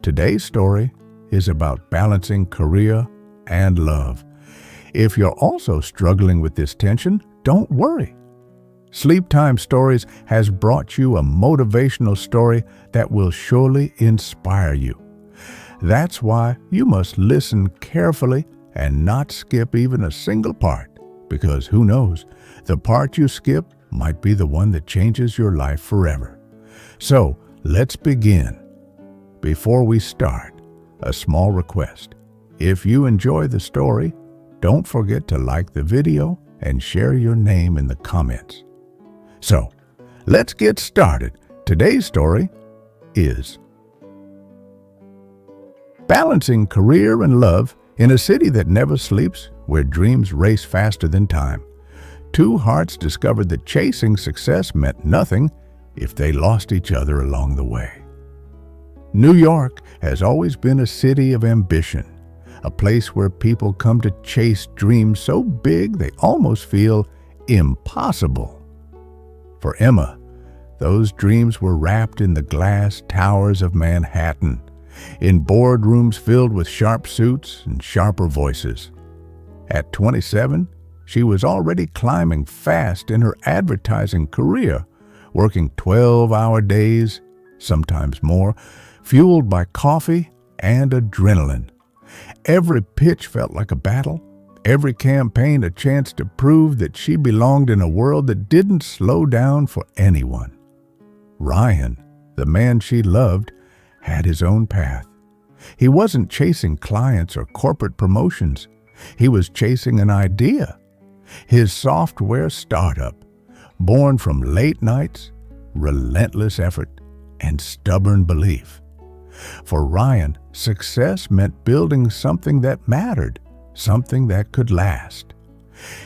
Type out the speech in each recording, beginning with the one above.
Today's story is about balancing career and love. If you're also struggling with this tension, don't worry. Sleep Time Stories has brought you a motivational story that will surely inspire you. That's why you must listen carefully and not skip even a single part, because who knows, the part you skip might be the one that changes your life forever. So, let's begin. Before we start, a small request. If you enjoy the story, don't forget to like the video and share your name in the comments. So, let's get started. Today's story is Balancing Career and Love in a City That Never Sleeps, Where Dreams Race Faster Than Time. Two hearts discovered that chasing success meant nothing if they lost each other along the way. New York has always been a city of ambition, a place where people come to chase dreams so big they almost feel impossible. For Emma, those dreams were wrapped in the glass towers of Manhattan, in boardrooms filled with sharp suits and sharper voices. At 27, she was already climbing fast in her advertising career, working 12-hour days, sometimes more, fueled by coffee and adrenaline. Every pitch felt like a battle, every campaign a chance to prove that she belonged in a world that didn't slow down for anyone. Ryan, the man she loved, had his own path. He wasn't chasing clients or corporate promotions. He was chasing an idea. His software startup, born from late nights, relentless effort, and stubborn belief. For Ryan, success meant building something that mattered, something that could last.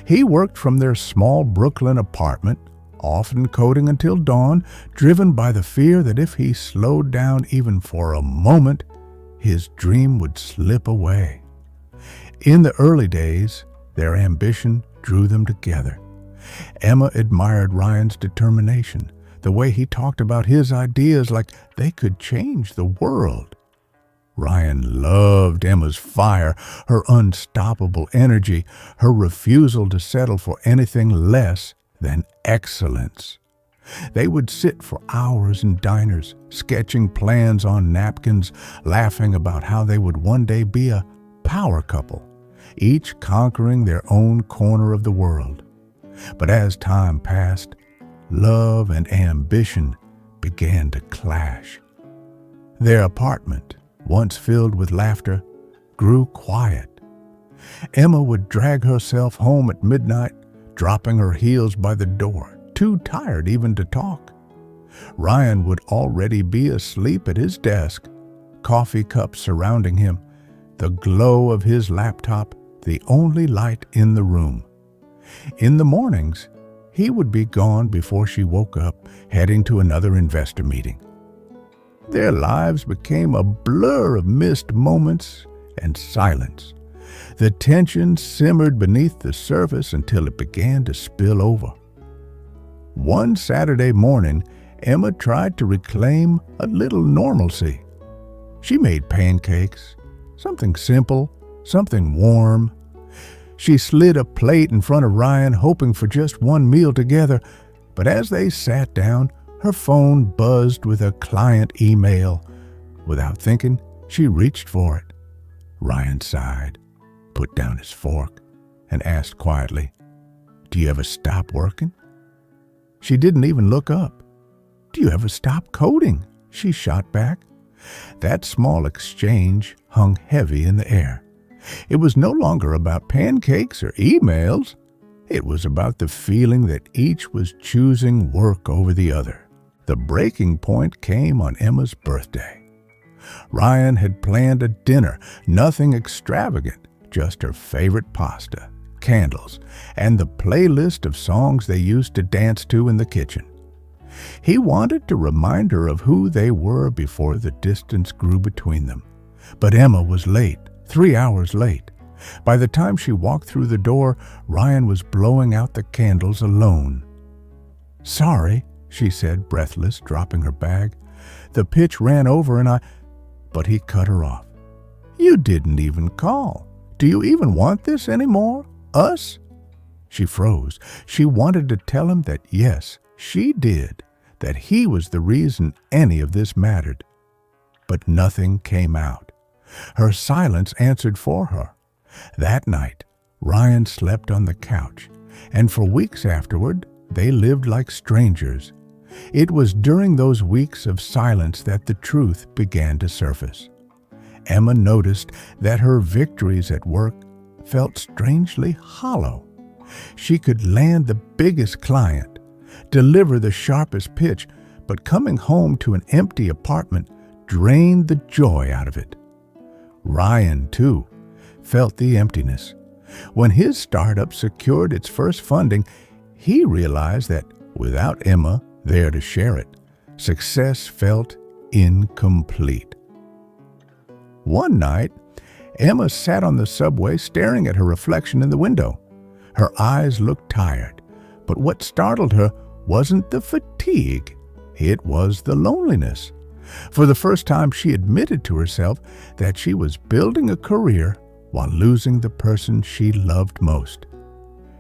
He worked from their small Brooklyn apartment, often coding until dawn, driven by the fear that if he slowed down even for a moment, his dream would slip away. In the early days, their ambition drew them together. Emma admired Ryan's determination, the way he talked about his ideas like they could change the world. Ryan loved Emma's fire, her unstoppable energy, her refusal to settle for anything less than excellence. They would sit for hours in diners, sketching plans on napkins, laughing about how they would one day be a power couple, each conquering their own corner of the world. But as time passed, love and ambition began to clash. Their apartment, once filled with laughter, grew quiet. Emma would drag herself home at midnight, dropping her heels by the door, too tired even to talk. Ryan would already be asleep at his desk, coffee cups surrounding him, the glow of his laptop the only light in the room. In the mornings, he would be gone before she woke up, heading to another investor meeting. Their lives became a blur of missed moments and silence. The tension simmered beneath the surface until it began to spill over. One Saturday morning, Emma tried to reclaim a little normalcy. She made pancakes, something simple, something warm. She slid a plate in front of Ryan, hoping for just one meal together, but as they sat down, her phone buzzed with a client email. Without thinking, she reached for it. Ryan sighed, put down his fork, and asked quietly, "Do you ever stop working?" She didn't even look up. "Do you ever stop coding?" she shot back. That small exchange hung heavy in the air. It was no longer about pancakes or emails. It was about the feeling that each was choosing work over the other. The breaking point came on Emma's birthday. Ryan had planned a dinner, nothing extravagant, just her favorite pasta, candles, and the playlist of songs they used to dance to in the kitchen. He wanted to remind her of who they were before the distance grew between them. But Emma was late, 3 hours late. By the time she walked through the door, Ryan was blowing out the candles alone. "Sorry," she said, breathless, dropping her bag. "The pitch ran over and But he cut her off. "You didn't even call. Do you even want this anymore? Us?" She froze. She wanted to tell him that yes, she did, that he was the reason any of this mattered. But nothing came out. Her silence answered for her. That night, Ryan slept on the couch, and for weeks afterward, they lived like strangers. It was during those weeks of silence that the truth began to surface. Emma noticed that her victories at work felt strangely hollow. She could land the biggest client, deliver the sharpest pitch, but coming home to an empty apartment drained the joy out of it. Ryan, too, felt the emptiness. When his startup secured its first funding, he realized that without Emma there to share it, success felt incomplete. One night, Emma sat on the subway staring at her reflection in the window. Her eyes looked tired, but what startled her wasn't the fatigue, it was the loneliness. For the first time, she admitted to herself that she was building a career while losing the person she loved most.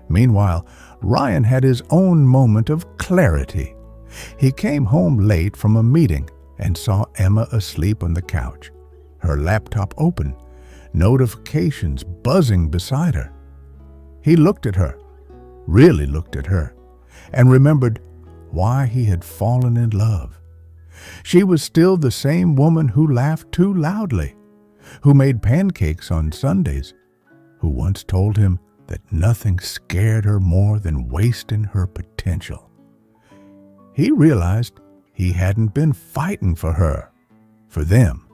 Meanwhile, Ryan had his own moment of clarity. He came home late from a meeting and saw Emma asleep on the couch, her laptop open, notifications buzzing beside her. He looked at her, really looked at her, and remembered why he had fallen in love. She was still the same woman who laughed too loudly, who made pancakes on Sundays, who once told him that nothing scared her more than wasting her potential. He realized he hadn't been fighting for her, for them.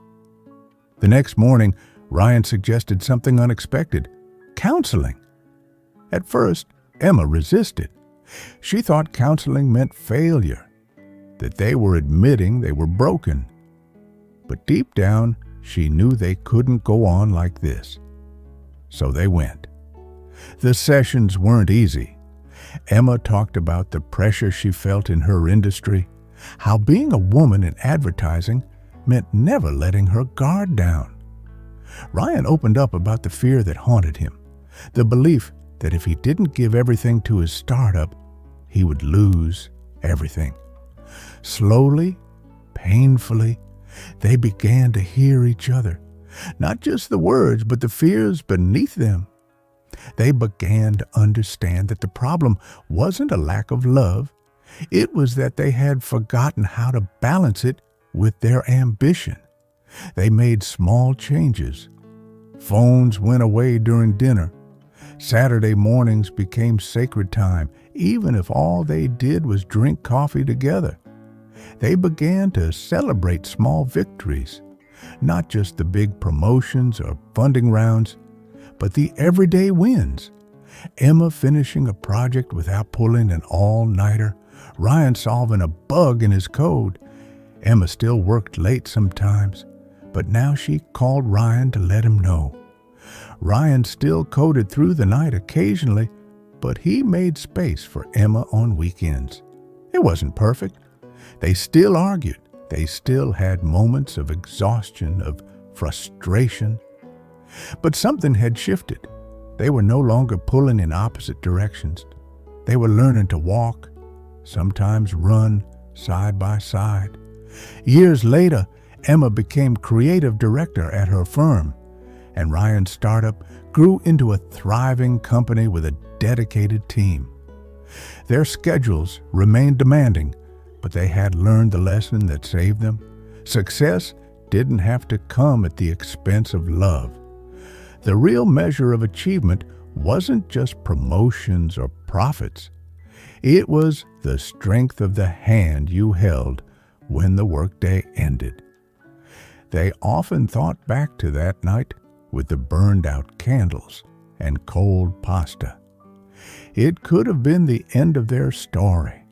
The next morning, Ryan suggested something unexpected: counseling. At first, Emma resisted. She thought counseling meant failure, that they were admitting they were broken. But deep down, she knew they couldn't go on like this. So they went. The sessions weren't easy. Emma talked about the pressure she felt in her industry, how being a woman in advertising meant never letting her guard down. Ryan opened up about the fear that haunted him, the belief that if he didn't give everything to his startup, he would lose everything. Slowly, painfully, they began to hear each other, not just the words, but the fears beneath them. They began to understand that the problem wasn't a lack of love. It was that they had forgotten how to balance it with their ambition. They made small changes. Phones went away during dinner. Saturday mornings became sacred time, even if all they did was drink coffee together. They began to celebrate small victories, not just the big promotions or funding rounds, but the everyday wins. Emma finishing a project without pulling an all-nighter, Ryan solving a bug in his code. Emma still worked late sometimes, but now she called Ryan to let him know. Ryan still coded through the night occasionally, but he made space for Emma on weekends. It wasn't perfect. They still argued. They still had moments of exhaustion, of frustration. But something had shifted. They were no longer pulling in opposite directions. They were learning to walk, sometimes run, side by side. Years later, Emma became creative director at her firm, and Ryan's startup grew into a thriving company with a dedicated team. Their schedules remained demanding, but they had learned the lesson that saved them. Success didn't have to come at the expense of love. The real measure of achievement wasn't just promotions or profits. It was the strength of the hand you held when the workday ended. They often thought back to that night with the burned-out candles and cold pasta. It could have been the end of their story.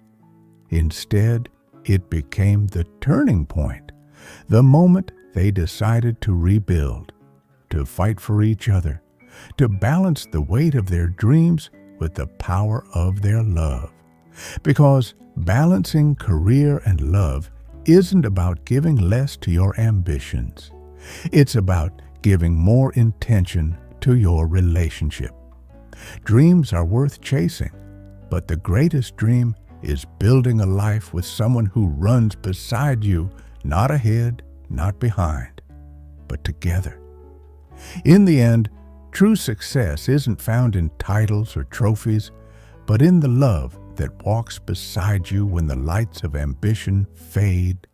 Instead, it became the turning point, the moment they decided to rebuild, to fight for each other, to balance the weight of their dreams with the power of their love. Because balancing career and love isn't about giving less to your ambitions. It's about giving more intention to your relationship. Dreams are worth chasing, but the greatest dream is building a life with someone who runs beside you, not ahead, not behind, but together. In the end, true success isn't found in titles or trophies, but in the love that walks beside you when the lights of ambition fade